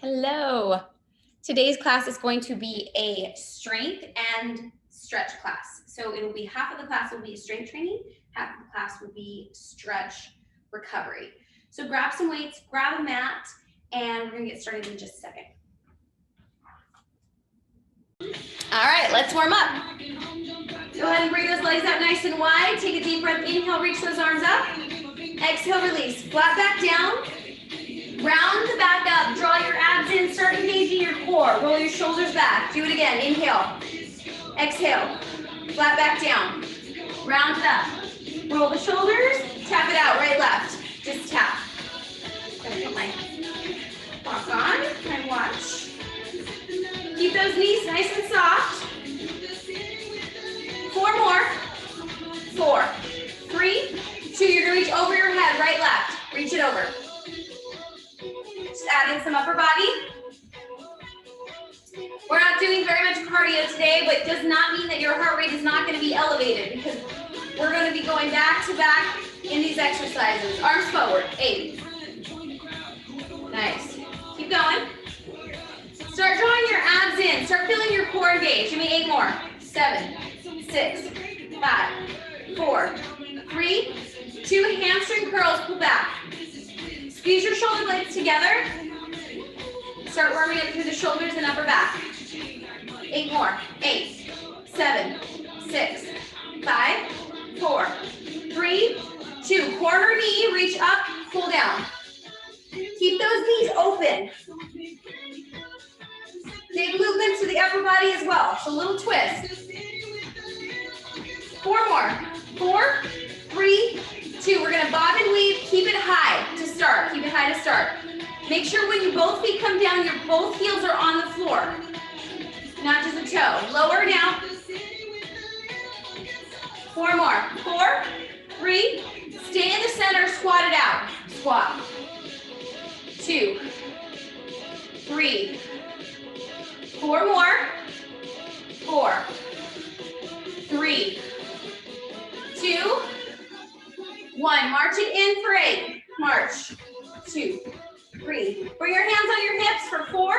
Hello. Today's class is going to be a strength and stretch class. So it'll be half of the class will be strength training, half of the class will be stretch recovery. So grab some weights, grab a mat, and we're gonna get started in just a second. All right, let's warm up. Go ahead and bring those legs out nice and wide. Take a deep breath, inhale, reach those arms up. Exhale, release, flat back down. Round the back up, draw your abs in, start engaging your core. Roll your shoulders back. Do it again. Inhale. Exhale. Flat back down. Round it up. Roll the shoulders. Tap it out. Right, left. Just tap. Gonna put my clock on and watch. Keep those knees nice and soft. 4 more. 4, 3, 2. You're gonna reach over your head. Right, left. Reach it over. Just add in some upper body. We're not doing very much cardio today, but it does not mean that your heart rate is not going to be elevated because we're going to be going back to back in these exercises. Arms forward, 8. Nice. Keep going. Start drawing your abs in. Start feeling your core engaged. Give me 8 more. 7, 6, 5, 4, 3, 2. Hamstring curls, pull back. Squeeze your shoulder blades together. Start warming up through the shoulders and upper back. 8 more. 8, 7, 6, 5, 4, 3, 2. Corner knee, reach up, pull down. Keep those knees open. Big movements to the upper body as well. So a little twist. 4 more. 4, 3, 2. We're gonna bob and weave. Keep it high to start. Keep it high to start. Make sure when you both feet come down, your both heels are on the floor, not just a toe. Lower now. 4 more. 4, 3. Stay in the center. Squat it out. Squat. 2, 3. 4 more. 4, 3, 2. 1. March it in for 8. March. 2, 3. Bring your hands on your hips for 4,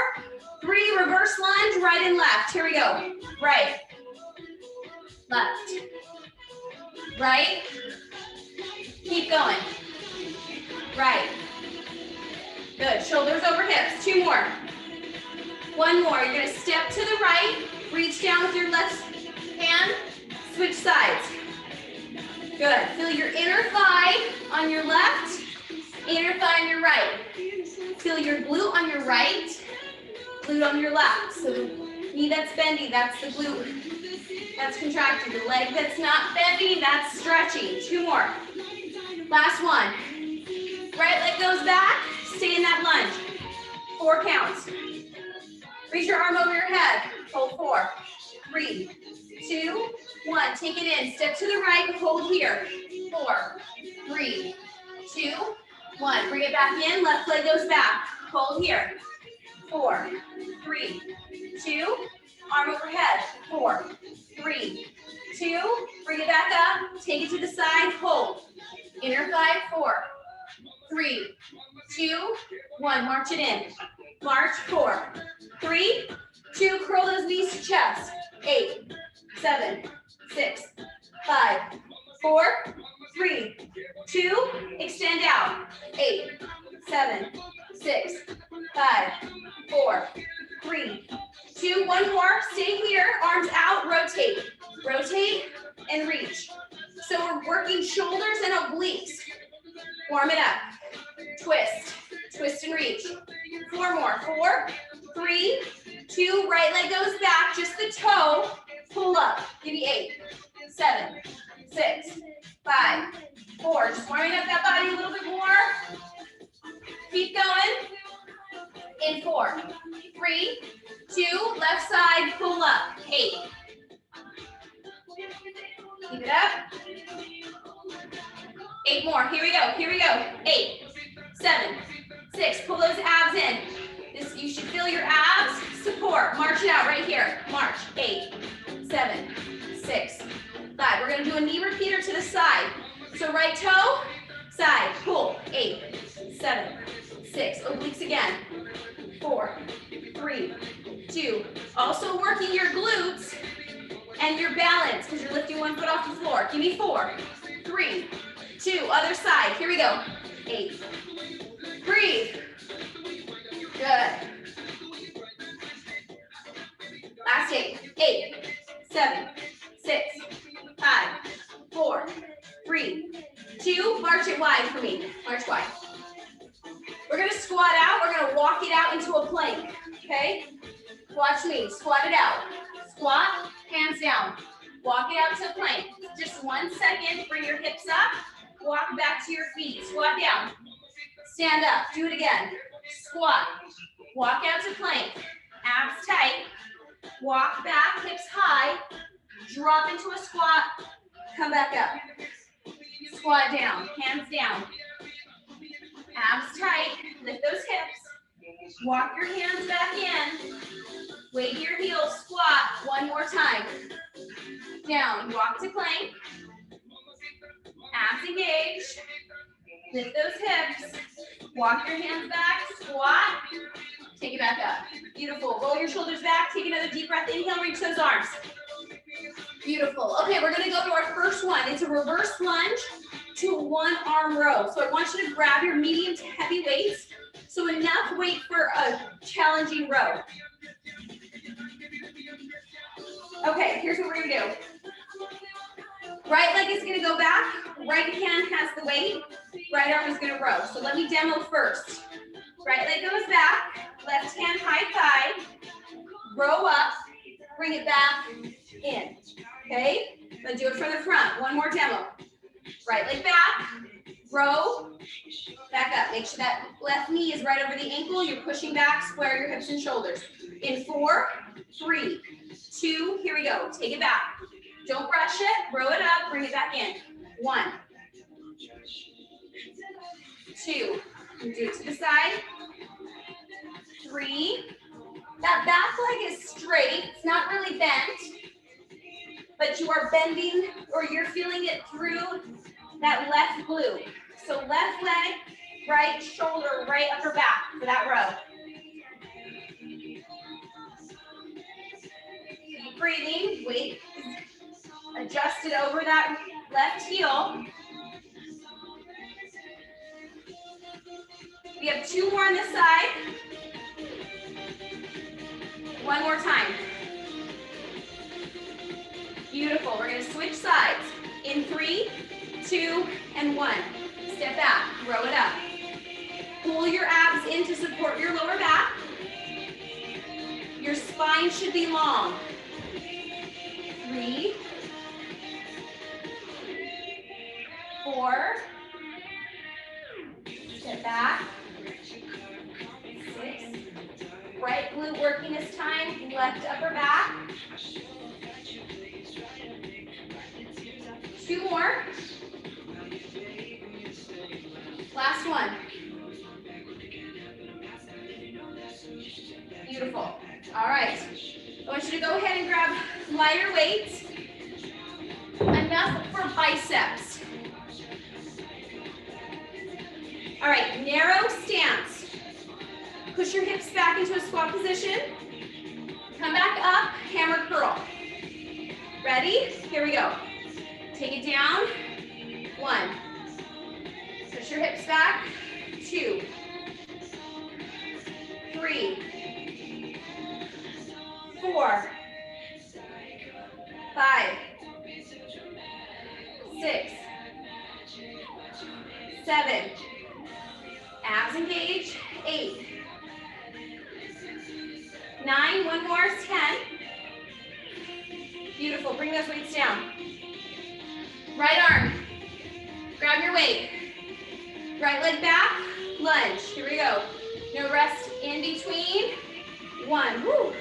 3. Reverse lunge, right and left. Here we go. Right. Left. Right. Keep going. Right. Good. Shoulders over hips. 2 more. 1 more. You're going to step to the right. Reach down with your left hand. Switch sides. Good. Feel your inner thigh on your left, inner thigh on your right. Feel your glute on your right, glute on your left. So the knee that's bending, that's the glute that's contracting. The leg that's not bending, that's stretching. 2 more. Last one. Right leg goes back. Stay in that lunge. 4 counts. Reach your arm over your head. Hold 4, 3, 2, 1. Take it in. Step to the right. Hold here. 4, 3, 2, 1. Bring it back in. Left leg goes back. Hold here. 4, 3, 2. Arm overhead. 4, 3, 2. Bring it back up. Take it to the side. Hold. Inner thigh. 4, 3, 2, 1. March it in. March. 4, 3, 2. Curl those knees to chest. 8, 7, 6, 5, 4, 3, 2. Extend out. 8, 7, 6, 5, 4, 3, 2. 1 more. Stay here. Arms out. Rotate. Rotate and reach. So we're working shoulders and obliques. Warm it up. Twist. Twist and reach. 4 more. 4, 3, 2. Right leg goes back. Just the toe. Pull up. Give me 8, 7, 6, 5, 4. Just warming up that body a little bit more. Keep going. In 4, 3, 2. Left side. Pull up. 8. Keep it up. 8 more. Here we go. Here we go. 8, 7, 6. Pull those abs in. You should feel your abs support. March it out right here. March. 8, 7, 6, 5. We're going to do a knee repeater to the side. So right toe, side, pull. 8, 7, 6. Obliques again. 4, 3, 2. Also working your glutes and your balance because you're lifting one foot off the floor. Give me 4, 3, 2. Other side. Here we go. 8. Breathe. Good. Last 8. 8, 7, 6, 5, 4, 3, 2. March it wide for me. March wide. We're going to squat out. We're going to walk it out into a plank. Okay? Watch me. Squat it out. Squat, hands down. Walk it out to a plank. Just 1 second. Bring your hips up. Walk back to your feet. Squat down. Stand up. Do it again. Squat. Walk out to plank. Abs tight. Walk back. Hips high. Drop into a squat. Come back up. Squat down. Hands down. Abs tight. Lift those hips. Walk your hands back in. Weight your heels. Squat. One more time. Down. Walk to plank. Abs engaged. Lift those hips. Walk your hands back. Squat. Take it back up. Beautiful. Roll your shoulders back. Take another deep breath. Inhale. Reach those arms. Beautiful. Okay, we're going to go to our first one. It's a reverse lunge to a one-arm row. So I want you to grab your medium to heavy weights. So enough weight for a challenging row. Okay, here's what we're going to do. Right leg is going to go back. Right hand has the weight. Right arm is going to row. So let me demo first. Right leg goes back. Left hand high thigh. Row up. Bring it back in. Okay? Let's do it from the front. One more demo. Right leg back. Row. Back up. Make sure that left knee is right over the ankle. You're pushing back. Square your hips and shoulders. In 4, 3, 2. Here we go. Take it back. Don't rush it. Row it up. Bring it back in. 1, 2. Do it to the side. 3. That back leg is straight. It's not really bent, but you are bending or you're feeling it through that left glute. So left leg, right shoulder, right upper back for that row. Keep breathing. Weight adjusted over that left heel. We have 2 more on this side. One more time. Beautiful. We're going to switch sides. In 3, 2, and 1. Step back. Row it up. Pull your abs in to support your lower back. Your spine should be long. 3, 4. Step back. 6. Right glute working this time. Left upper back. 2 more. Last one. Beautiful. All right. I want you to go ahead and grab lighter weights. Enough for biceps. All right, narrow stance. Push your hips back into a squat position. Come back up, hammer curl. Ready? Here we go. Take it down. 1. Push your hips back. 2, 3, 4, 5, 6, 7. Abs engage. 8, 9. One more. 10. Beautiful. Bring those weights down. Right arm. Grab your weight. Right leg back. Lunge. Here we go. No rest in between. 1. Woo.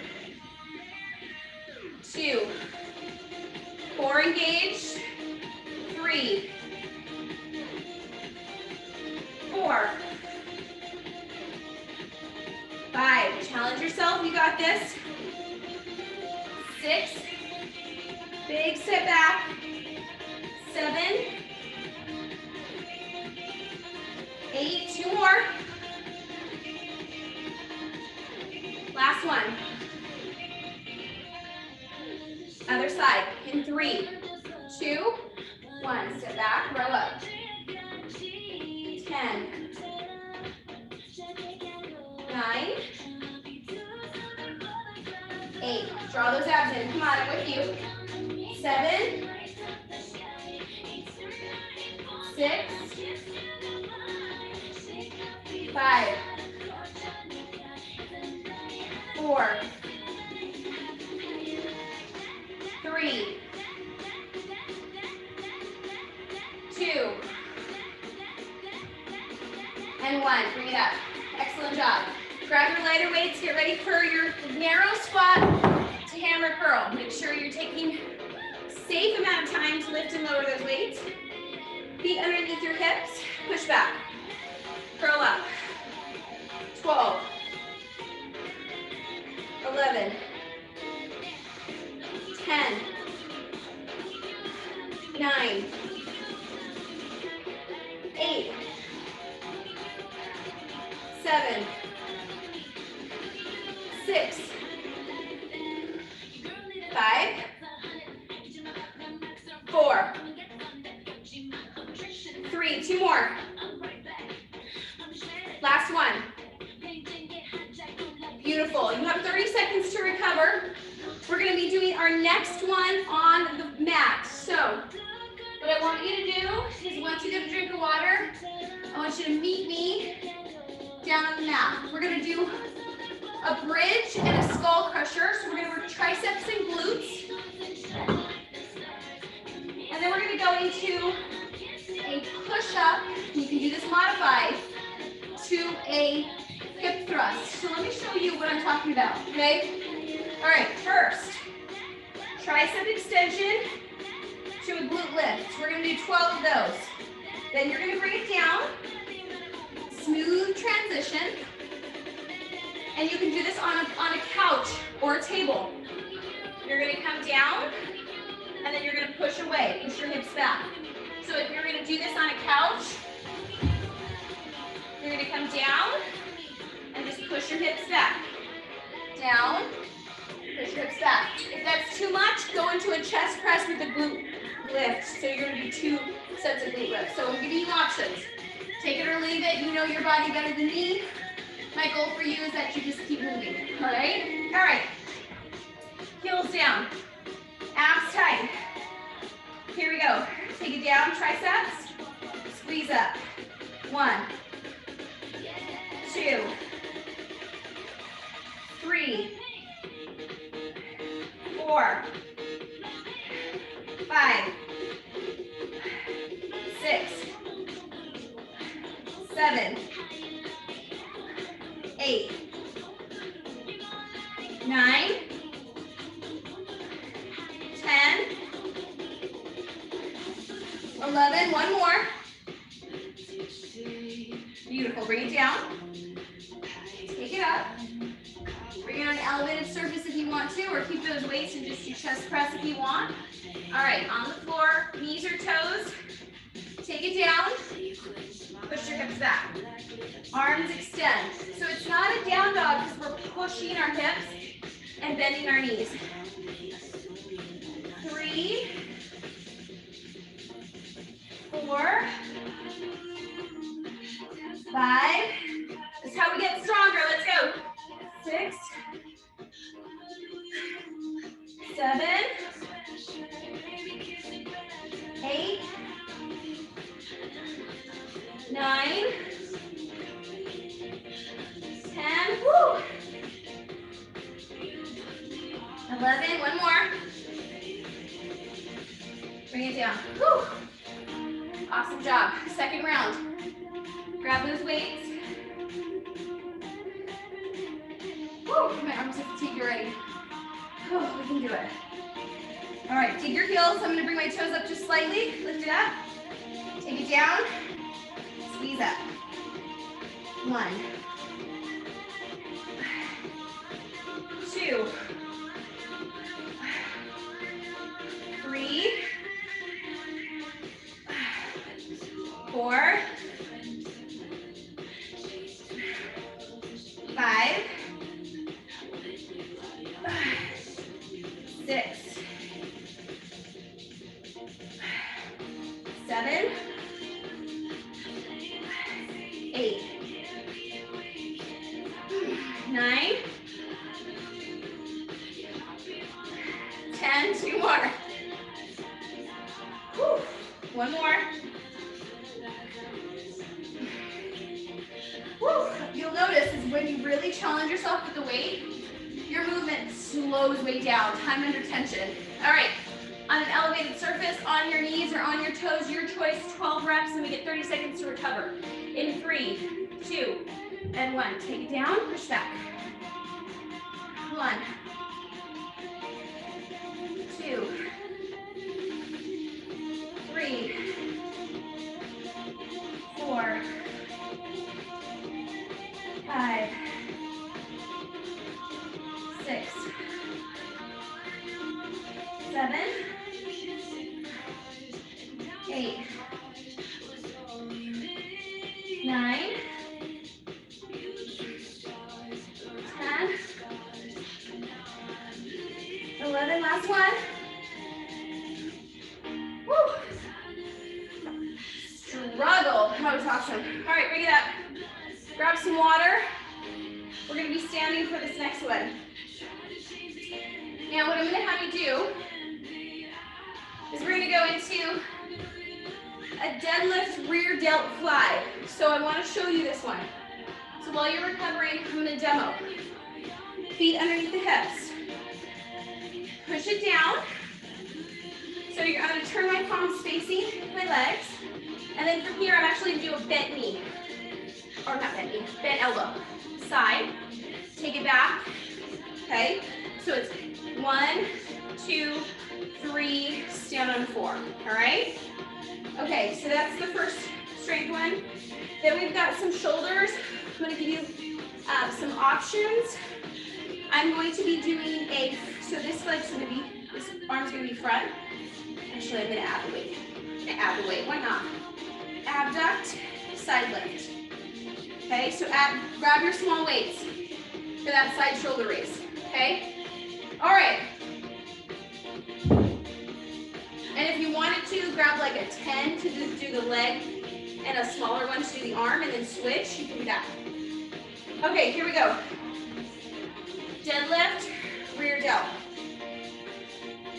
2. 4 engaged. 3. 4. 5. Challenge yourself. You got this. 6. Big sit back. 7. 8. 2 more. Last one. Other side. In 3, 2, 1. Step back, row up. 10, 9, 8. Draw those abs in. Come on, I'm with you. 7, 6, 5, 4, 3, 2, and 1. Bring it up. Excellent job. Grab your lighter weights. Get ready for your narrow squat to hammer curl. Make sure you're taking a safe amount of time to lift and lower those weights. Feet underneath your hips. Push back. Curl up. 12, 11, 10, 9, 8, 7, 6, 5, 4, 3, 2 more. Last one. Beautiful. You have 30 seconds to recover. We're going to be doing our next one on the mat. So what I want you to do is once you get a drink of water, I want you to meet me down on the mat. We're going to do a bridge and a skull crusher. So we're going to work triceps and glutes. And then we're going to go into a push-up. You can do this modified to a hip thrust. So let me show you what I'm talking about, okay? All right, first, tricep extension to a glute lift. We're going to do 12 of those. Then you're going to bring it down, smooth transition, and you can do this on a couch or a table. You're going to come down, and then you're going to push away, push your hips back. So if you're going to do this on a couch, you're going to come down and just push your hips back. Down, push your hips back. If that's too much, go into a chest press with a glute lift. So you're going to do 2 sets of glute lifts. So I'm giving you options. Take it or leave it. You know your body better than me. My goal for you is that you just keep moving. All right? All right. Heels down. Abs tight. Here we go. Take it down, triceps. Squeeze up. 1, 2, 3, 4, 5, 6, 7, 8, 9, 10, 11, one more. Beautiful, bring it down. Take it up. Bring it on an elevated surface if you want to, or keep those weights and just do chest press if you want. All right, on the floor, knees or toes. Take it down. Push your hips back. Arms extend. So it's not a down dog because we're pushing our hips and bending our knees. 3, 4, 5. This is how we get stronger. Let's go. 6, 7, 8, 9, 10. Woo. 11. One more. Bring it down. Woo. Awesome job. Second round. Grab those weights. Woo. My arms are fatigued already. Oh, we can do it. All right, dig your heels. I'm going to bring my toes up just slightly. Lift it up. Take it down. Squeeze up. 1, 2, 3, 4, 5, 9, 10, 2 more. Whew. One more. Whew. You'll notice is when you really challenge yourself with the weight, your movement slows way down, time under tension. All right, on an elevated surface, on your knees or on your toes, your choice, 12 reps, and we get 30 seconds to recover. In 3, 2, and 1. Take it down, push back. 1, 2, 3, 4, 5, 6, 7, 8, 9, 10, 11, last one. Woo. Struggled. That was awesome. All right, bring it up. Grab some water. We're going to be standing for this next one. Now, what I'm going to have you do is we're going to go into a deadlift rear delt fly. So I want to show you this one. So while you're recovering, I'm going to demo. Feet underneath the hips. Push it down. So I'm going to turn my palms facing my legs. And then from here, I'm actually going to do a bent knee. Or not bent knee, bent elbow. Side. Take it back. Okay? So it's 1, 2, 3, stand on 4. All right? Okay, so that's the first strength one. Then we've got some shoulders. I'm going to give you some options. I'm going to be doing so this leg's going to be, this arm's going to be front. Actually, I'm going to add the weight. I'm going to add the weight, why not? Abduct, side lift. Okay, so grab your small weights for that side shoulder raise. Okay? All right. And if you wanted to, grab like a 10 to do the leg and a smaller one to do the arm and then switch, you can do that. Okay, here we go. Deadlift, rear delt.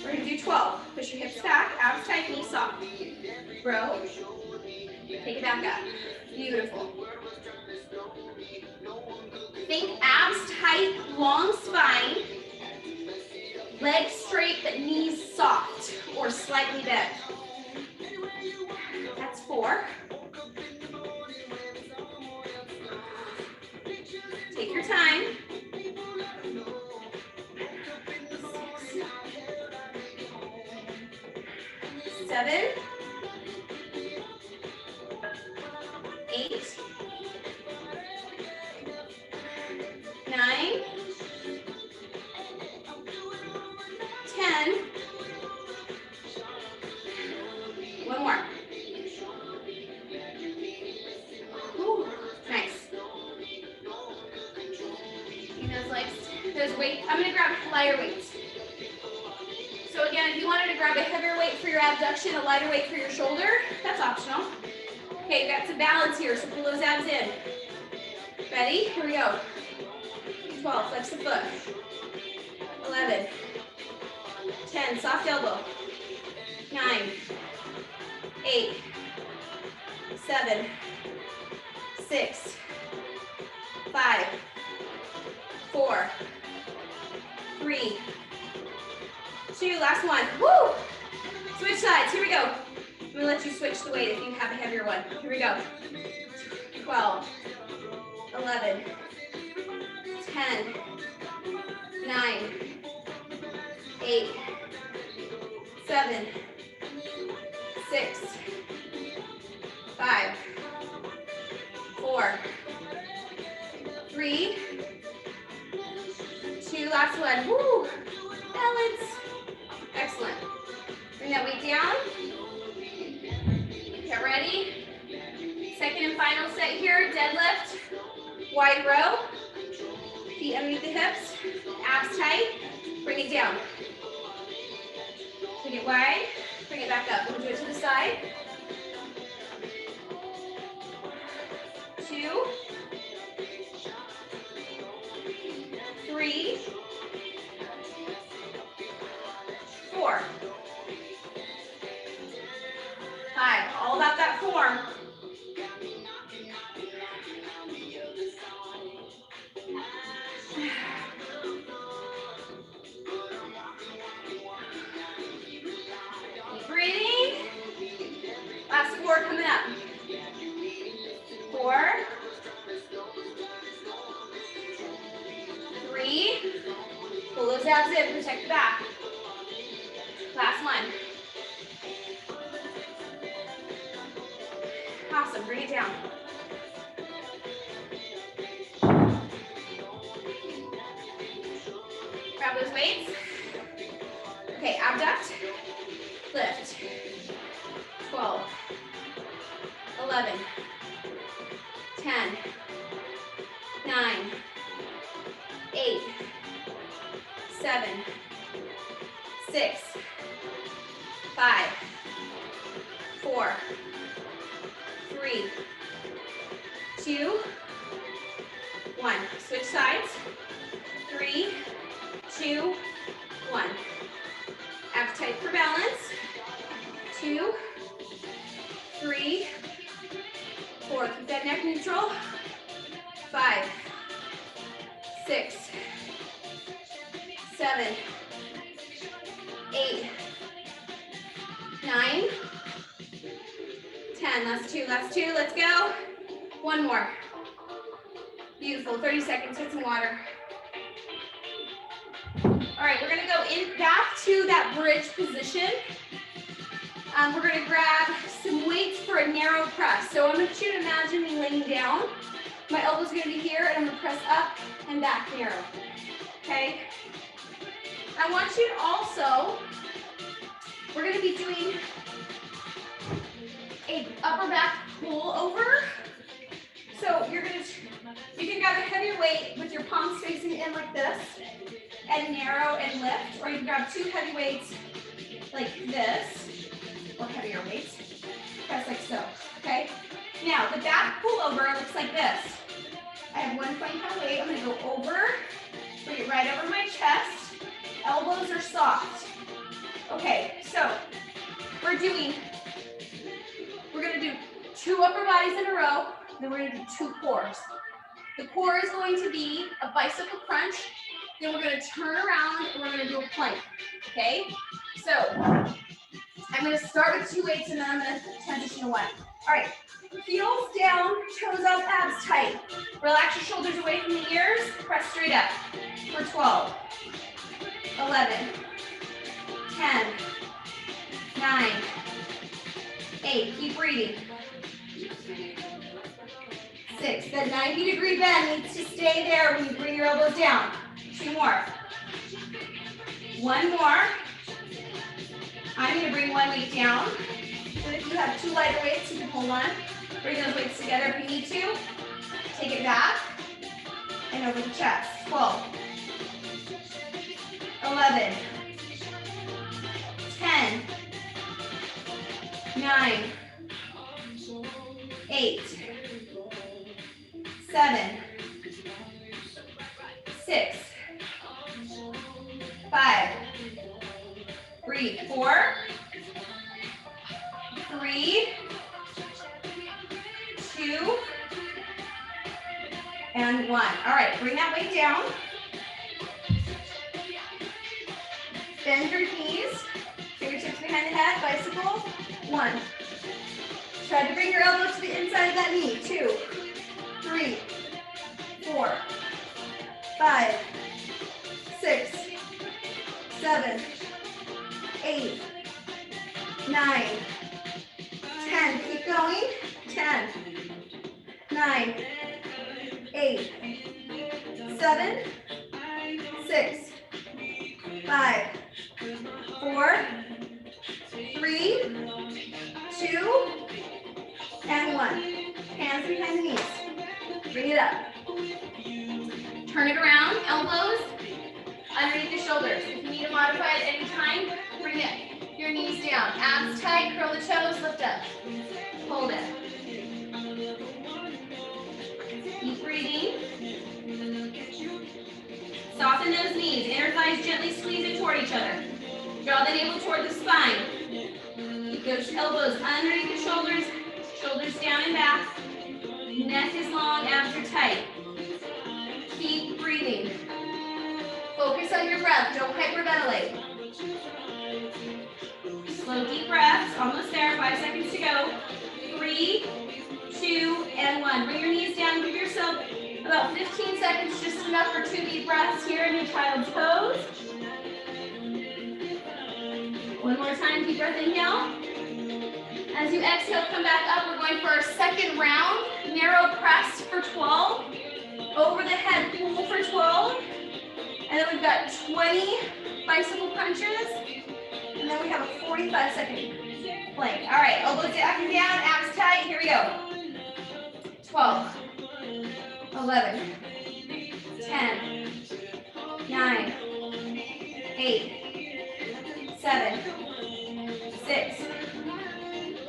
We're gonna do 12. Push your hips back, abs tight, knees soft. Row. Take it back up. Beautiful. Think abs tight, long spine. Legs straight, but knees soft or slightly bent. That's 4. Take your time. 6, 7, 8, 9, 10. One more. Ooh, nice. And those legs, those weights. I'm going to grab lighter weights. So again, if you wanted to grab a heavier weight for your abduction, a lighter weight for your shoulder, that's optional. Okay, you've got some balance here, so pull those abs in. Ready? Here we go. 12, flex the foot. 11, 10, soft elbow. 9, 8, 7, 6, 5, 4, 3, 2, last one. Woo! Switch sides, here we go. I'm gonna let you switch the weight if you have a heavier one. Here we go. 12, 11, 10, 9, 8, 7, 6, 5, 4, 3, 2, last one. Woo! Balance. Excellent. Bring that weight down. Get ready. Second and final set here, deadlift. Wide row. Feet underneath the hips. Abs tight. Bring it down. Bring it wide. Bring it back up. We'll do it to the side. 2, 3, 4, 5. All about that form. Keep breathing. Last 4 coming up. 4, 3. Pull those abs in, protect the back. Last one. Awesome, bring it down. Grab those weights. Okay, abduct, lift. 12, 11, 10, 9, 8, 7, 6, 5, 4, 3, 2, 1. Switch sides. 3, 2, 1. Abs tight for balance. 2, 3, 4. Keep that neck neutral. 5, 6, 7, 8, 9, 10. Last two, let's go. One more. Beautiful, 30 seconds, hit some water. All right, we're gonna go back to that bridge position. We're gonna grab some weights for a narrow press. So I want you to imagine me laying down. My elbow's gonna be here, and I'm gonna press up and back narrow, okay? I want you to also, we're gonna be doing a upper back pullover. So you can grab a heavier weight with your palms facing in like this and narrow and lift, or you can grab 2 heavy weights like this, or heavier weights, press like so, okay? Now the back pullover looks like this. I have 1 pound weight, I'm gonna go over, bring it right over my chest, elbows are soft. Okay, so we're gonna do 2 upper bodies in a row, then we're gonna do 2 cores. The core is going to be a bicycle crunch, then we're gonna turn around and we're gonna do a plank, okay? So, I'm gonna start with 2 weights and then I'm gonna transition to 1. All right, heels down, toes up, abs tight. Relax your shoulders away from the ears, press straight up for 12, 11, 10, 9, 8, keep breathing. 6, that 90-degree bend needs to stay there when you bring your elbows down. 2 more. 1 more. I'm going to bring 1 weight down. But if you have 2 lighter weights, you can hold on. Bring those weights together if you need to. Take it back and over the chest. 12, 11, 10, 9, 8, 7, 6, 5, breathe, 4, 3, 2, and 1. All right, bring that weight down. Bend your knees, fingertips behind the head, bicycle. 1. Try to bring your elbow to the inside of that knee. 2, 3, 4, 5, 6, 7, 8, 9, 10. Keep going. 10, 9, 8, 7, 6, 5, 4, 3, 2, and 1. Hands behind the knees. Bring it up. Turn it around, elbows underneath the shoulders. If you need to modify at any time, bring your knees down. Abs tight, curl the toes, lift up. Hold it. Keep breathing. Soften those knees. Inner thighs gently squeezing toward each other. Draw the navel toward the spine. Keep those elbows underneath the shoulders. Shoulders down and back. Neck is long, abs are tight. Keep breathing. Focus on your breath. Don't hyperventilate. Slow, deep breaths. Almost there. 5 seconds to go. 3, 2, and 1. Bring your knees down. Give yourself about 15 seconds, just enough for 2 deep breaths here in your child's pose. One more time, deep breath, inhale. As you exhale, come back up. We're going for our second round. Narrow press for 12. Over the head, pull for 12. And then we've got 20 bicycle crunches. And then we have a 45-second plank. All right, elbows up and down, abs tight. Here we go. 12, 11, 10, 9, 8, 7, 6,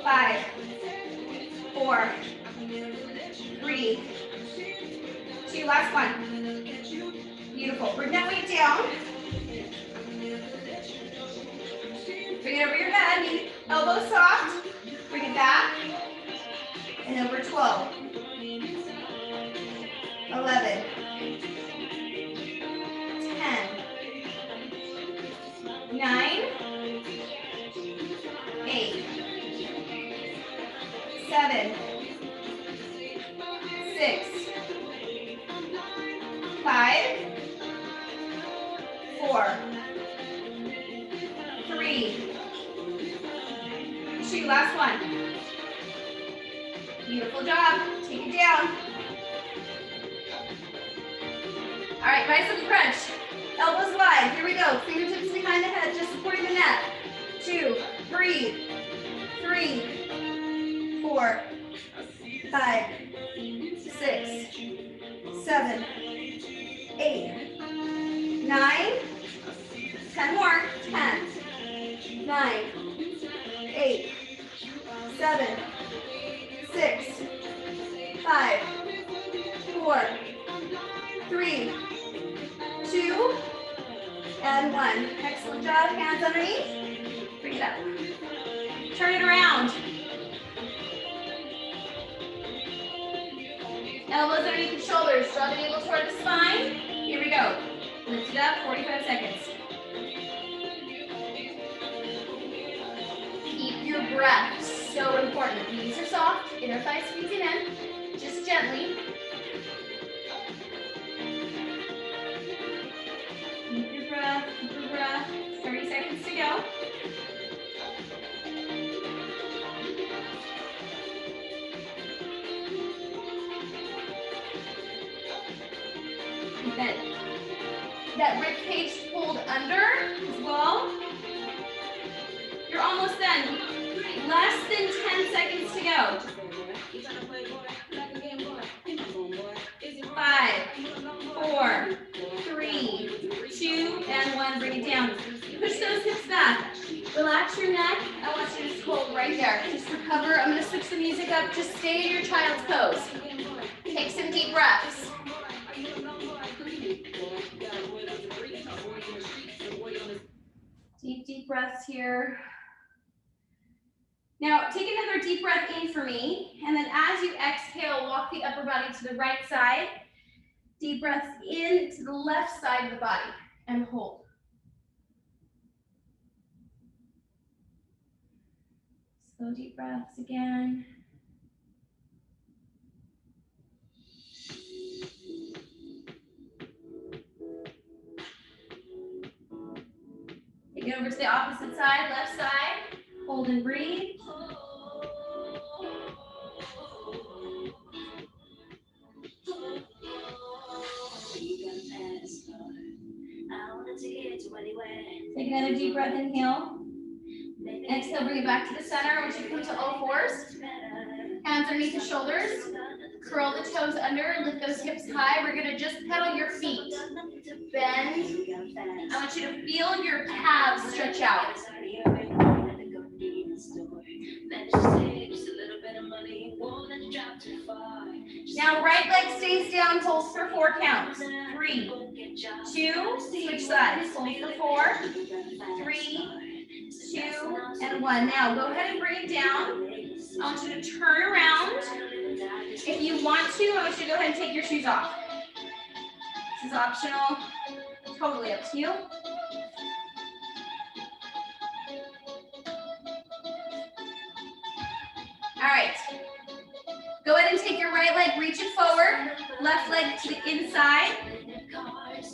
5, 4, 3, 2, last one. Beautiful. Bring that weight down. Bring it over your head. Elbows soft. Bring it back. And over 12, 11, 10, 9, 8, 7, 6, 5, 4, 3, 2, last one. Beautiful job. Take it down. All right, bicycle crunch. Elbows wide. Here we go. Fingertips behind the head, just supporting the neck. 2, breathe. 3, 4, 5, 6, 7, 8, 9, 10 more. 10, 9, 8, 7, 6, 5, 4, 3, 2, and 1. Excellent job. Hands underneath. Bring it up. Turn it around. Elbows underneath the shoulders. Draw the navel toward the spine. Here we go. Lift it up. 45 seconds. Keep your breath. So important. Knees are soft. Inner thighs squeezing in. Just gently. Keep your breath. Keep your breath. 30 seconds to go. Keep that rib cage pulled under as well. You're almost done. Less than 10 seconds to go. 5, 4, 3, 2, and 1. Bring it down. Push those hips back. Relax your neck. I want you to just hold right there. Just recover. I'm going to switch the music up. Just stay in your child's pose. Take some deep breaths. Deep breaths here. Now, take another deep breath in for me, and then as you exhale, walk the upper body to the right side. Deep breaths in to the left side of the body, and hold. Slow deep breaths again. Take it over to the opposite side, left side. Hold and breathe. Take another deep breath, inhale. Exhale, bring it back to the center. I want you to come to all fours. Hands underneath the shoulders. Curl the toes under, lift those hips high. We're gonna just pedal your feet. Bend. I want you to feel your calves stretch out. Now right leg stays down, hold for 4 counts. 3, 2, switch sides. Hold for 4, 3, 2, and 1. Now go ahead and bring it down. I want you to turn around. If you want to, I want you to go ahead and take your shoes off. This is optional, totally up to you. All right. Go ahead and take your right leg, reach it forward. Left leg to the inside.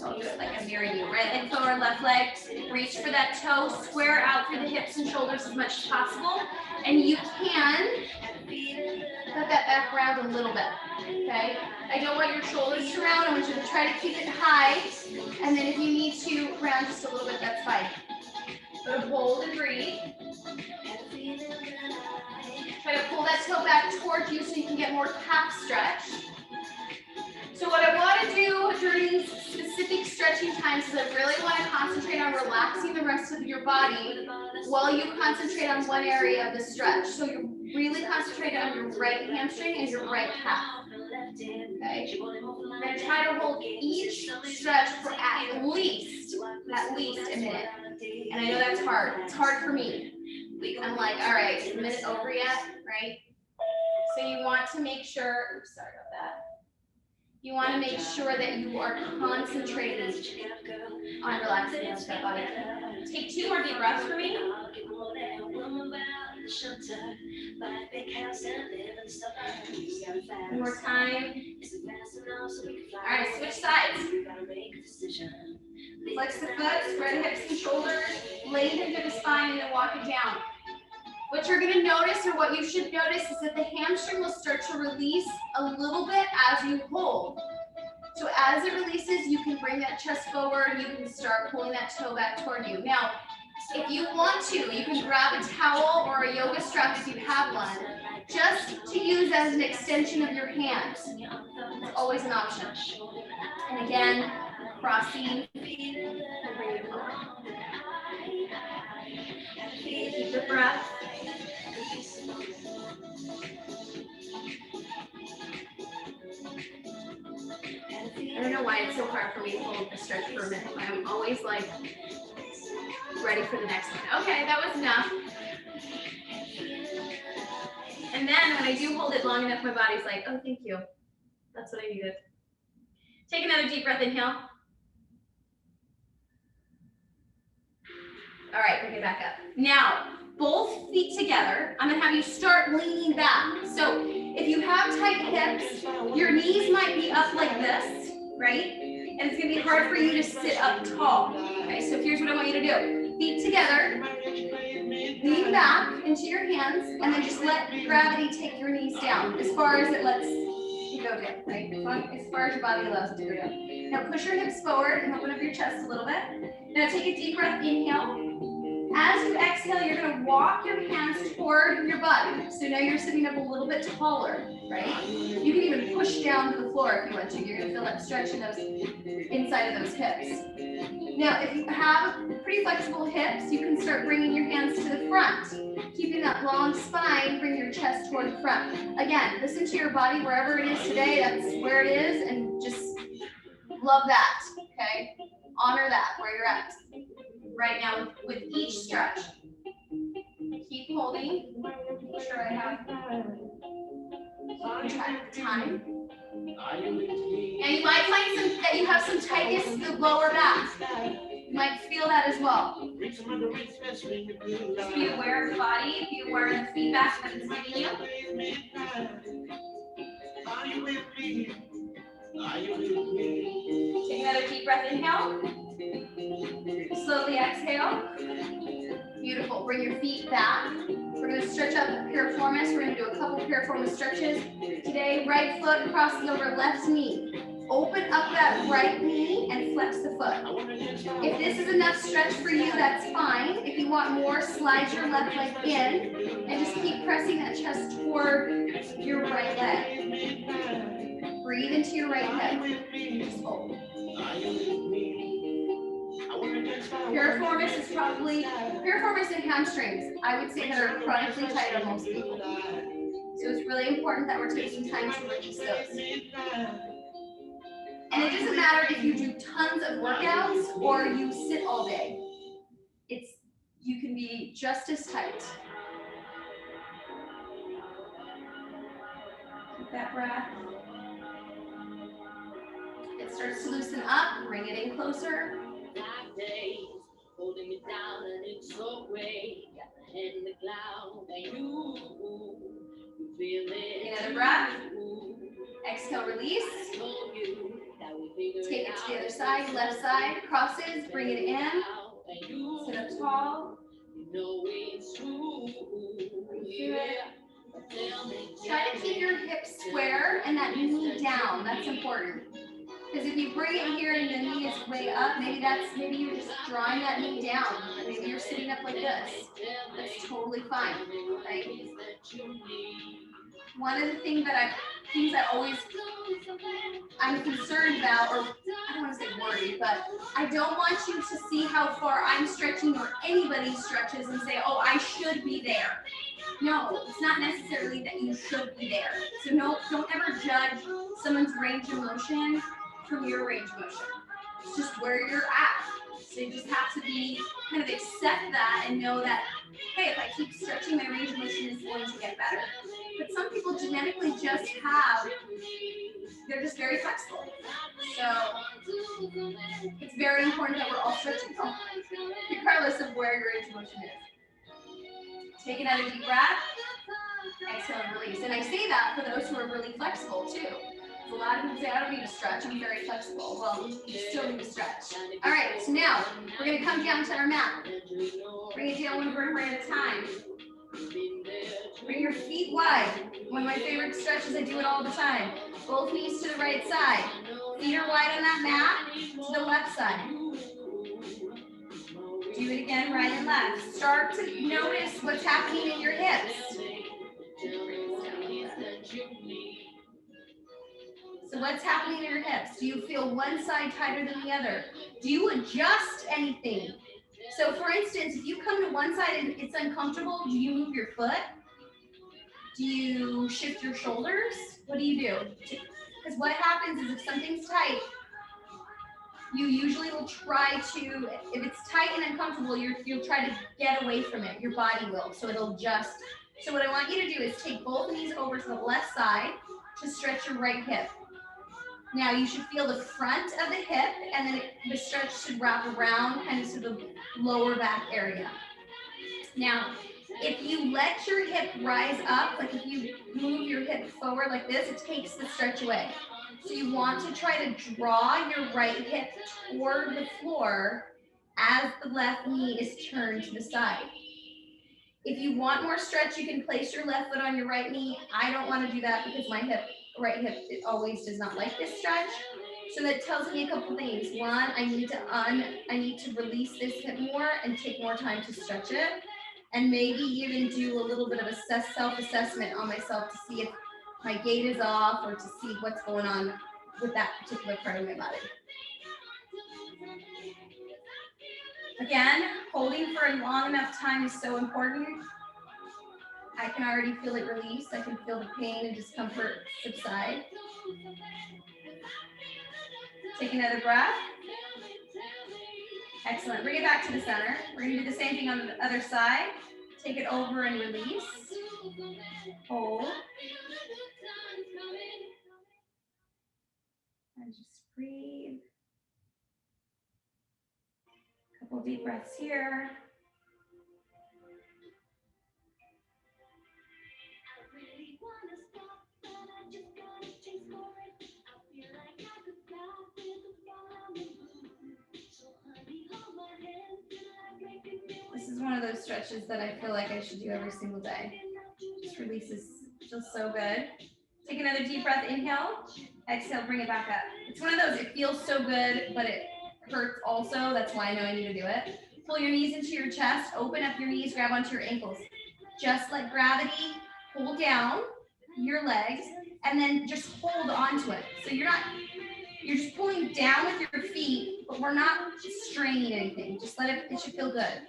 I'll do it like I'm near you. Right leg forward, left leg. Reach for that toe. Square out through the hips and shoulders as much as possible. And you can cut that back around a little bit. Okay? I don't want your shoulders to round. I want you to try to keep it high. And then if you need to round just a little bit, that's fine. So hold and breathe. Try to pull that toe back towards you so you can get more calf stretch. So what I want to do during these specific stretching times is I really want to concentrate on relaxing the rest of your body while you concentrate on one area of the stretch. So you're really concentrating on your right hamstring and your right calf. Okay? We're going to try to hold each stretch for at least a minute. And I know that's hard. It's hard for me. I'm like, all right, is the minute over yet, right? So you want to make sure, oops, sorry about that. You want to make sure that you are concentrating on relaxing that body. Take 2 more deep breaths for me. One more time. All right, switch sides. Flex the foot, spread hips and shoulders, lengthen through the spine, and then walk it down. What you're going to notice, or what you should notice, is that the hamstring will start to release a little bit as you hold. So as it releases, you can bring that chest forward, and you can start pulling that toe back toward you. Now, if you want to, you can grab a towel or a yoga strap if you have one, just to use as an extension of your hands. It's always an option. And again, crossing. Keep your breath. I don't know why it's so hard for me to hold the stretch for a minute. I'm always like ready for the next one. Okay, that was enough. And then when I do hold it long enough, my body's like, oh, thank you. That's what I needed. Take another deep breath, inhale. All right, bring it back up. Now, both feet together. I'm gonna have you start leaning back. So if you have tight hips, your knees might be up like this, right? And it's gonna be hard for you to sit up tall. Okay, so here's what I want you to do. Feet together, lean back into your hands, and then just let gravity take your knees down as far as it lets you go down, right? As far as your body allows it to go down. Now push your hips forward and open up your chest a little bit. Now take a deep breath, inhale. As you exhale, you're going to walk your hands toward your body. So now you're sitting up a little bit taller, right? You can even push down to the floor if you want to. You're going to feel that stretch in those inside of those hips. Now, if you have pretty flexible hips, you can start bringing your hands to the front. Keeping that long spine, bring your chest toward the front. Again, listen to your body wherever it is today. That's where it is, and just love that, okay? Honor that where you're at. Right now with each stretch. Keep holding. Make sure I have time. And you might find that you have some tightness in the lower back. You might feel that as well. Just be aware of the body, be aware of the feedback that it's giving you. Take another deep breath, inhale. Slowly exhale. Beautiful. Bring your feet back. We're going to stretch up Piriformis. We're going to do a couple Piriformis stretches. Today, right foot crosses over left knee. Open up that right knee and flex the foot. If this is enough stretch for you, that's fine. If you want more, slide your left leg in and just keep pressing that chest toward your right leg. Breathe into your right hip. Just hold. Piriformis is probably, Piriformis and hamstrings, I would say that are chronically tight on most people. So it's really important that we're taking time to release those. And it doesn't matter if you do tons of or you sit all day. You can be just as tight. Keep that breath. It starts to loosen up, bring it in closer. Holding me down and it's so great. Got my head in the cloud and you feel it. Another breath. Exhale, release. Take it to the other side, left side, crosses, bring it in. Sit up tall. Try to keep your hips square and that knee down. That's important. Because if you bring it here and the knee is way up, maybe you're just drawing that knee down. Maybe you're sitting up like this. That's totally fine. Right? One of the things I'm concerned about, or I don't want to say worried, but I don't want you to see how far I'm stretching or anybody stretches and say, oh, I should be there. No, it's not necessarily that you should be there. So don't ever judge someone's range of motion from your range of motion. It's just where you're at. So you just have to kind of accept that and know that, hey, if I keep stretching, my range of motion is going to get better. But some people genetically they're just very flexible. So it's very important that we're all stretching, regardless of where your range of motion is. Take another deep breath. Exhale and release. And I say that for those who are really flexible too. A lot of people say, I don't need to stretch, I'm very flexible. Well, you still need to stretch. All right, so now we're going to come down to our mat. Bring it down one vertebrae at a time. Bring your feet wide. One of my favorite stretches, I do it all the time. Both knees to the right side. Feet are wide on that mat to the left side. Do it again, right and left. Start to notice what's happening in your hips. So what's happening in your hips? Do you feel one side tighter than the other? Do you adjust anything? So for instance, if you come to one side and it's uncomfortable, do you move your foot? Do you shift your shoulders? What do you do? Because what happens is if something's tight, you usually will try to, if it's tight and uncomfortable, you'll try to get away from it. Your body will, so it'll adjust. So what I want you to do is take both knees over to the left side to stretch your right hip. Now you should feel the front of the hip, and then the stretch should wrap around kind of to the lower back area. Now, if you let your hip rise up, like if you move your hip forward like this, it takes the stretch away. So you want to try to draw your right hip toward the floor as the left knee is turned to the side. If you want more stretch, you can place your left foot on your right knee. I don't want to do that because my right hip, it always does not like this stretch. So that tells me a couple things. One, I need to release this hip more and take more time to stretch it. And maybe even do a little bit of a self-assessment on myself to see if my gait is off or to see what's going on with that particular part of my body. Again, holding for a long enough time is so important. I can already feel it release. I can feel the pain and discomfort subside. Take another breath. Excellent. Bring it back to the center. We're going to do the same thing on the other side. Take it over and release. Hold. And just breathe. A couple deep breaths here. This is one of those stretches that I feel like I should do every single day. Just releases, feels so good. Take another deep breath, inhale. Exhale, bring it back up. It's one of those, it feels so good, but it hurts also. That's why I know I need to do it. Pull your knees into your chest, open up your knees, grab onto your ankles. Just let gravity pull down your legs and then just hold onto it. So you're just pulling down with your feet, but we're not straining anything. Just let it should feel good.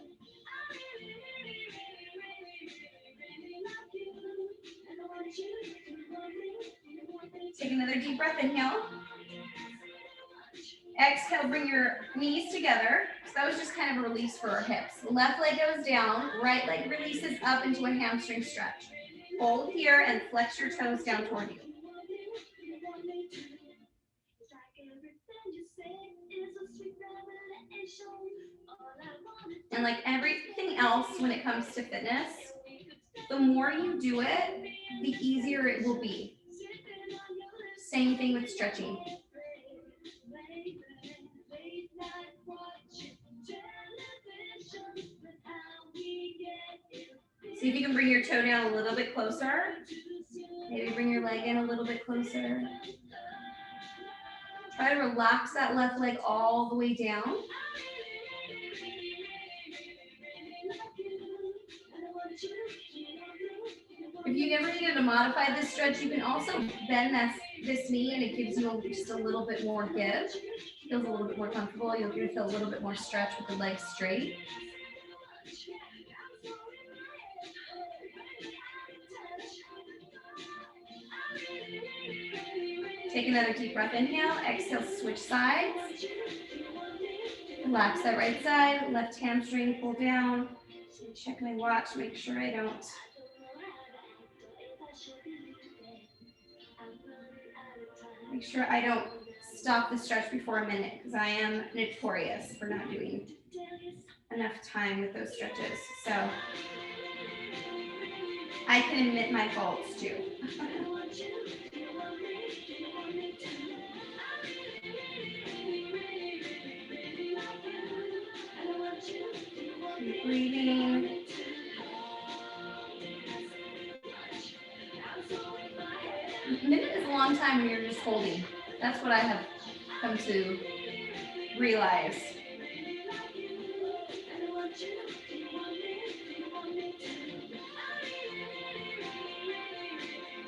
Take another deep breath, inhale. Exhale, bring your knees together. So that was just kind of a release for our hips. Left leg goes down, right leg releases up into a hamstring stretch. Hold here and flex your toes down toward you. And like everything else when it comes to fitness, the more you do it, the easier it will be. Same thing with stretching. See if you can bring your toe down a little bit closer. Maybe bring your leg in a little bit closer. Try to relax that left leg all the way down. If you never needed to modify this stretch, you can also bend this knee and it gives you just a little bit more give. Feels a little bit more comfortable. You'll feel a little bit more stretch with the legs straight. Take another deep breath, inhale, exhale, switch sides. Relax that right side, left hamstring, pull down. Check my watch, make sure I don't. Make sure I don't stop the stretch before a minute because I am notorious for not doing enough time with those stretches. So I can admit my faults too. Keep breathing. A minute is a long time when you're just holding. That's what I have come to realize.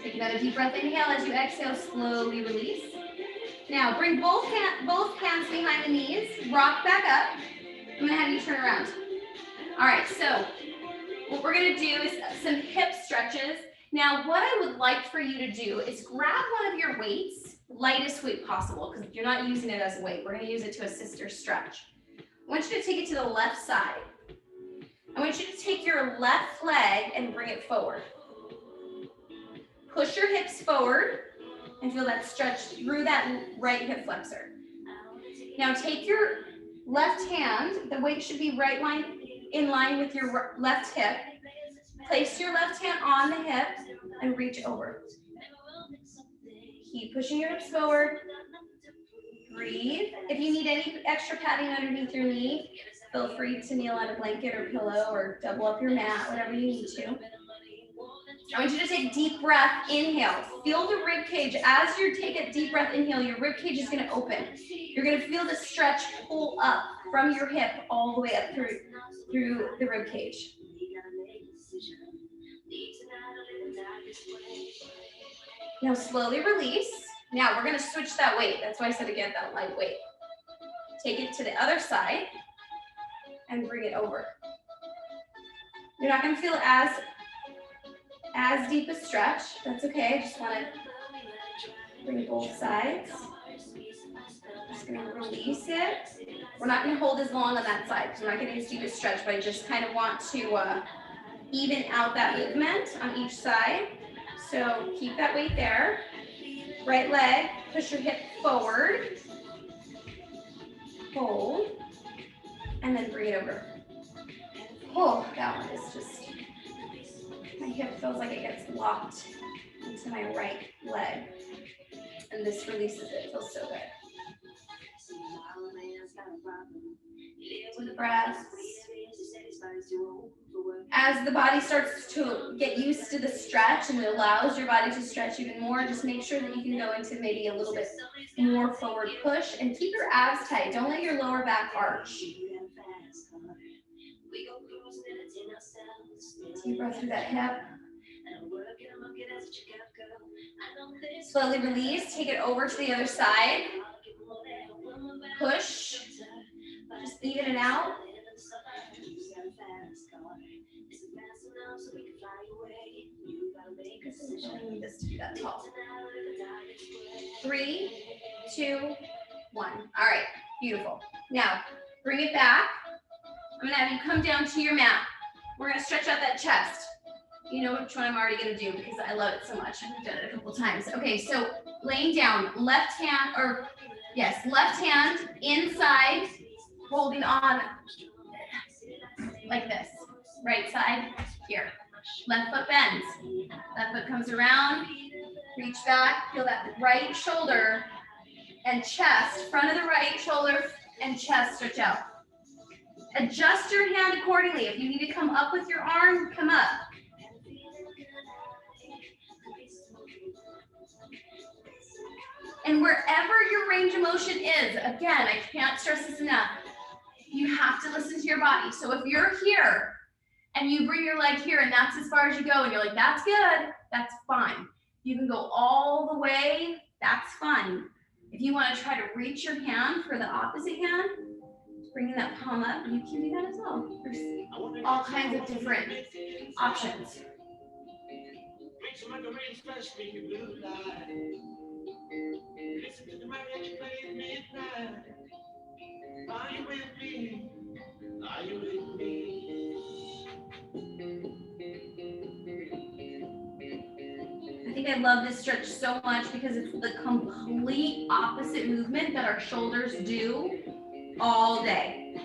Take another deep breath, inhale. As you exhale, slowly release. Now bring both hands behind the knees, rock back up. I'm gonna have you turn around. All right, so what we're gonna do is some hip stretches. Now, what I would like for you to do is grab one of your weights, lightest weight possible, because you're not using it as a weight. We're gonna use it to assist your stretch. I want you to take it to the left side. I want you to take your left leg and bring it forward. Push your hips forward and feel that stretch through that right hip flexor. Now take your left hand, the weight should be in line with your left hip. Place your left hand on the hip and reach over. Keep pushing your hips forward. Breathe. If you need any extra padding underneath your knee, feel free to kneel on a blanket or pillow or double up your mat, whatever you need to. I want you to take a deep breath, inhale. Feel the rib cage. As you take a deep breath, inhale, your rib cage is gonna open. You're gonna feel the stretch pull up from your hip all the way up through the rib cage. Now slowly release. Now we're gonna switch that weight. That's why I said again, that light weight. Take it to the other side and bring it over. You're not gonna feel as deep a stretch. That's okay. I just wanna bring both sides. Just gonna release it. We're not gonna hold as long on that side because we're not getting as deep a stretch, but I just kind of want to even out that movement on each side. So keep that weight there. Right leg, push your hip forward. Hold. And then bring it over. Oh, that one is just, my hip feels like it gets locked into my right leg. And this releases it. It feels so good. Deep breaths. As the body starts to get used to the stretch and it allows your body to stretch even more, just make sure that you can go into maybe a little bit more forward push and keep your abs tight. Don't let your lower back arch. Deep breath through that hip. Slowly release, take it over to the other side. Push, just even it out. I don't need this to be that tall. 3, 2, 1. All right, beautiful. Now, bring it back. I'm gonna have you come down to your mat. We're gonna stretch out that chest. You know which one I'm already gonna do because I love it so much. I've done it a couple times. Okay, so laying down, left hand inside, holding on like this. Right side, here. Left foot bends. Left foot comes around, reach back, feel that right shoulder and chest, front of the right shoulder and chest stretch out. Adjust your hand accordingly. If you need to come up with your arm, come up. And wherever your range of motion is, again, I can't stress this enough, you have to listen to your body. So if you're here and you bring your leg here and that's as far as you go and you're like, that's good, that's fine. You can go all the way, that's fine. If you want to try to reach your hand for the opposite hand, bringing that palm up, you can do that as well. There's all kinds of different options. I think I love this stretch so much because it's the complete opposite movement that our shoulders do all day.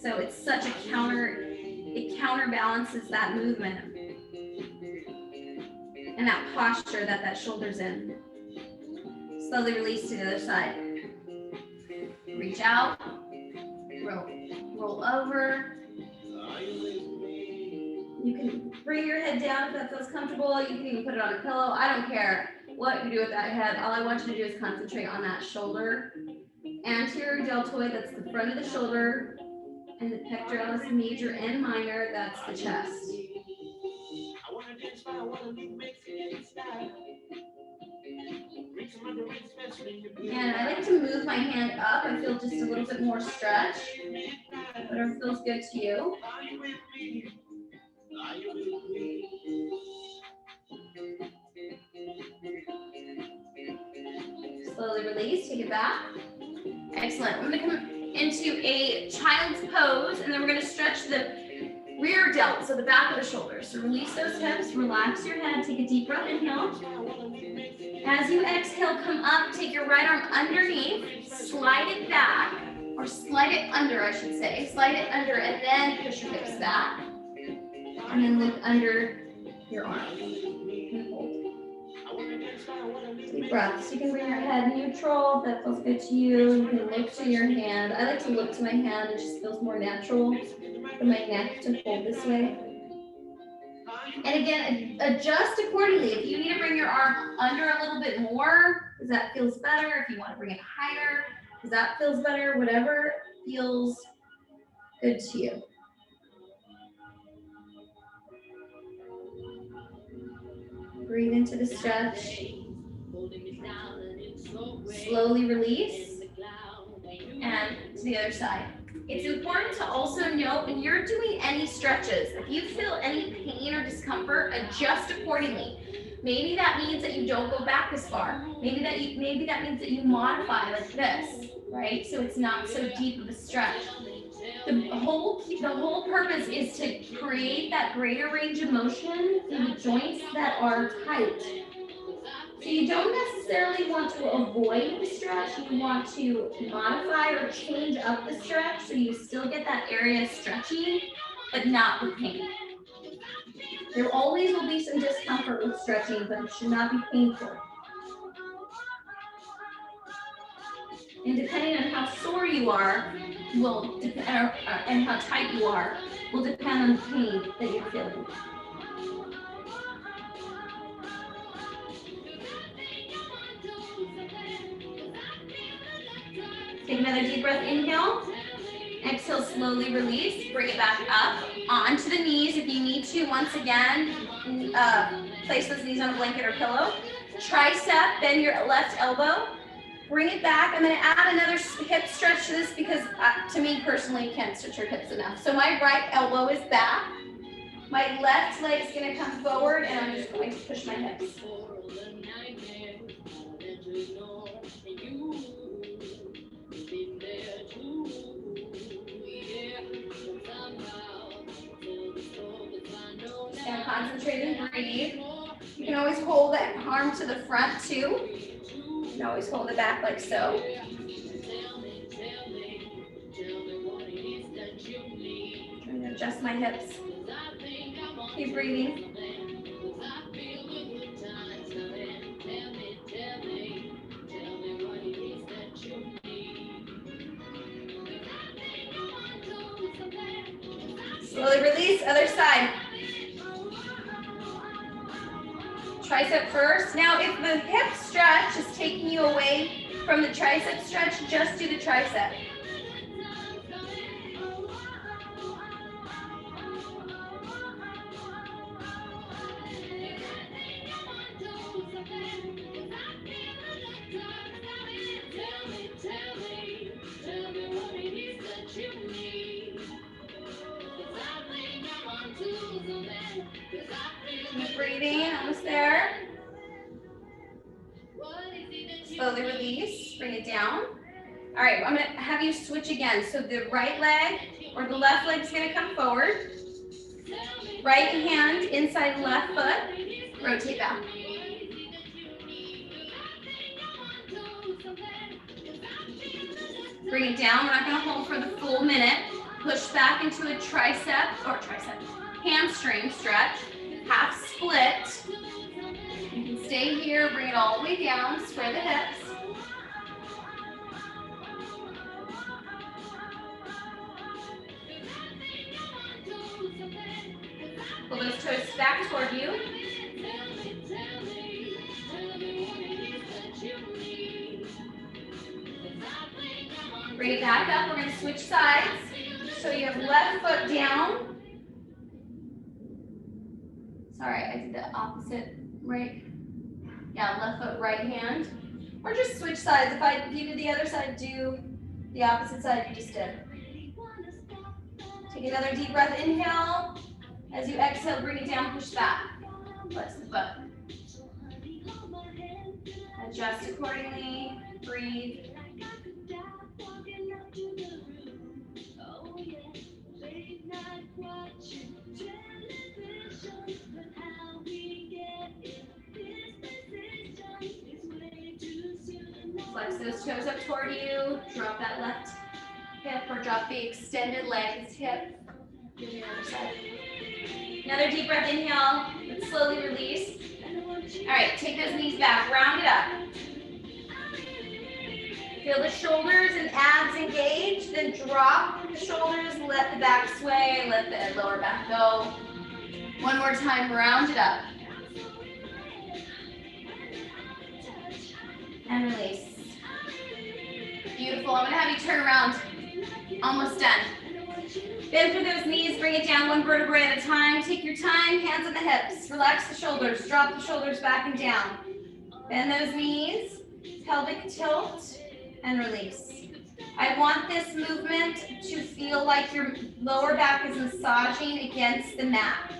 So it's such a it counterbalances that movement and that posture that shoulder's in. Slowly release to the other side. Reach out, roll over. You can bring your head down if that feels comfortable. You can even put it on a pillow. I don't care what you do with that head. All I want you to do is concentrate on that shoulder. Anterior deltoid, that's the front of the shoulder. And the pectoralis major and minor, that's the chest. And I like to move my hand up. I feel just a little bit more stretch. Whatever feels good to you. Slowly release, take it back. Excellent. We're going to come into a child's pose, and then we're going to stretch the rear delt, so the back of the shoulders. So release those hips, relax your head, take a deep breath, inhale. As you exhale, come up, take your right arm underneath, slide it back, or slide it under, I should say. Slide it under, and then push your hips back. And then look under your arm. And hold. Deep breaths. You can bring your head neutral if that feels good to you. You can look to your hand. I like to look to my hand. It just feels more natural for my neck to hold this way. And again, adjust accordingly. If you need to bring your arm under a little bit more, because that feels better. If you want to bring it higher, because that feels better. Whatever feels good to you. Breathe into the stretch. Slowly release. And to the other side. It's important to also note when you're doing any stretches, if you feel any pain or discomfort, adjust accordingly. Maybe that means that you don't go back as far. Maybe that means that you modify like this, right? So it's not so deep of a stretch. The whole purpose is to create that greater range of motion in the joints that are tight. So you don't necessarily want to avoid the stretch. You want to modify or change up the stretch so you still get that area stretchy, but not with pain. There always will be some discomfort with stretching, but it should not be painful. And depending on how sore you are, and how tight you are, will depend on the pain that you're feeling. Take another deep breath, inhale. Exhale, slowly release. Bring it back up onto the knees if you need to. Once again, place those knees on a blanket or pillow. Tricep, bend your left elbow. Bring it back. I'm going to add another hip stretch to this because to me personally, you can't stretch your hips enough. So my right elbow is back. My left leg is going to come forward and I'm just going to push my hips. Just gonna concentrate and breathe. You can always hold that arm to the front too. You can always hold it back like so. I'm gonna adjust my hips. Keep breathing. Slowly release, other side. Tricep first. Now, if the hip stretch is taking you away from the tricep stretch, just do the tricep. Keep breathing, almost there. Slowly release, bring it down. All right, I'm gonna have you switch again. So the right leg or the left leg is gonna come forward. Right hand inside left foot, rotate back. Bring it down, we're not gonna hold for the full minute. Push back into a hamstring stretch, half split. You can stay here, bring it all the way down, square the hips. Pull those toes back toward you. Bring it back up, we're gonna switch sides. So you have left foot down. Sorry, I did the opposite, right? Yeah, left foot, right hand. Or just switch sides. If you did the other side, do the opposite side you just did. Take another deep breath, inhale. As you exhale, bring it down, push back. Flex the foot. Adjust accordingly, breathe. Flex those toes up toward you. Drop that left hip or drop the extended legs hip. Do the other side. Another deep breath, inhale. Let's slowly release. All right, take those knees back, round it up. Feel the shoulders and abs engage, then drop the shoulders, let the back sway, let the lower back go. One more time, round it up. And release. Beautiful, I'm gonna have you turn around. Almost done. Bend through those knees, bring it down one vertebrae at a time. Take your time, hands on the hips. Relax the shoulders, drop the shoulders back and down. Bend those knees, pelvic tilt, and release. I want this movement to feel like your lower back is massaging against the mat.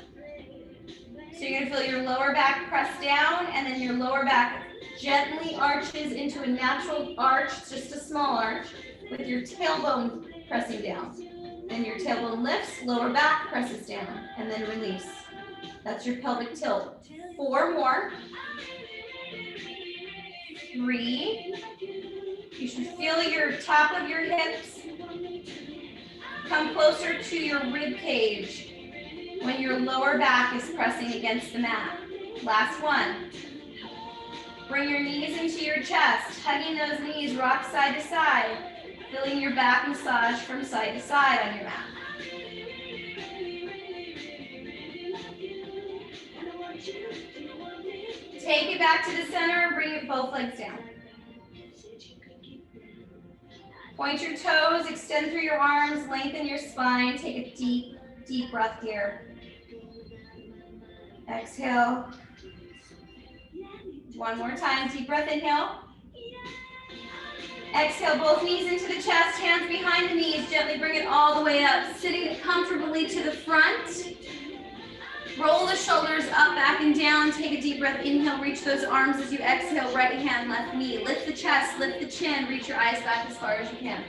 So you're gonna feel your lower back press down, and then your lower back gently arches into a natural arch, just a small arch, with your tailbone pressing down. Then your tailbone lifts, lower back presses down, and then release. That's your pelvic tilt. 4 more. 3. You should feel your top of your hips come closer to your rib cage when your lower back is pressing against the mat. Last one. Bring your knees into your chest, hugging those knees, rock side to side, feeling your back massage from side to side on your mat. Take it back to the center, bring it both legs down. Point your toes, extend through your arms, lengthen your spine. Take a deep, deep breath here. Exhale. One more time, deep breath, inhale. Exhale, both knees into the chest, hands behind the knees. Gently bring it all the way up, sitting comfortably to the front. Roll the shoulders up, back, and down. Take a deep breath. Inhale, reach those arms as you exhale. Right hand, left knee. Lift the chest, lift the chin. Reach your eyes back as far as you can.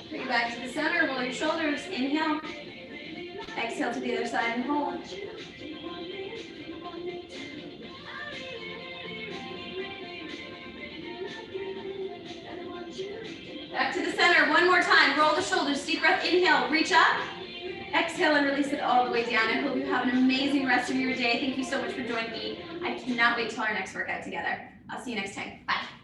Bring it back to the center. Roll your shoulders. Inhale. Exhale to the other side and hold. Back to the center, one more time. Roll the shoulders, deep breath, inhale, reach up. Exhale and release it all the way down. I hope you have an amazing rest of your day. Thank you so much for joining me. I cannot wait till our next workout together. I'll see you next time. Bye.